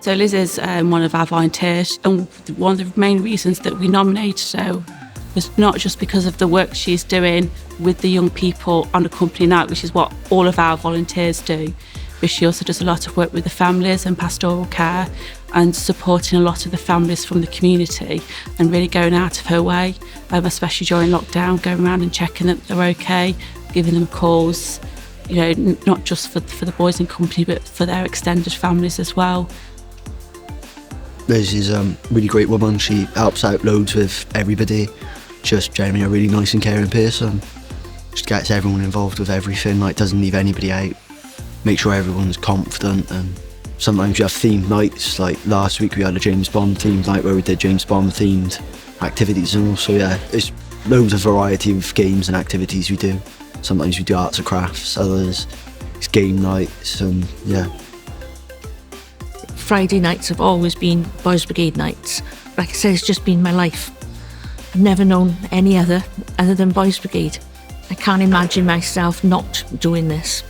So Liz is one of our volunteers, and one of the main reasons that we nominated her was not just because of the work she's doing with the young people on a company night, which is what all of our volunteers do, but she also does a lot of work with the families and pastoral care and supporting a lot of the families from the community and really going out of her way, especially during lockdown, going around and checking that they're okay, giving them calls, not just for the boys in company, but for their extended families as well. Liz is a really great woman. She helps out loads with everybody. Just generally a really nice and caring person. Just gets everyone involved with everything, doesn't leave anybody out. Make sure everyone's confident, and sometimes you have themed nights, like last week we had a James Bond themed night where we did James Bond themed activities and also there's loads of variety of games and activities we do. Sometimes we do arts and crafts, others it's game nights, and Friday nights have always been Boys Brigade nights. Like I said, it's just been my life. I've never known any other than Boys Brigade. I can't imagine myself not doing this.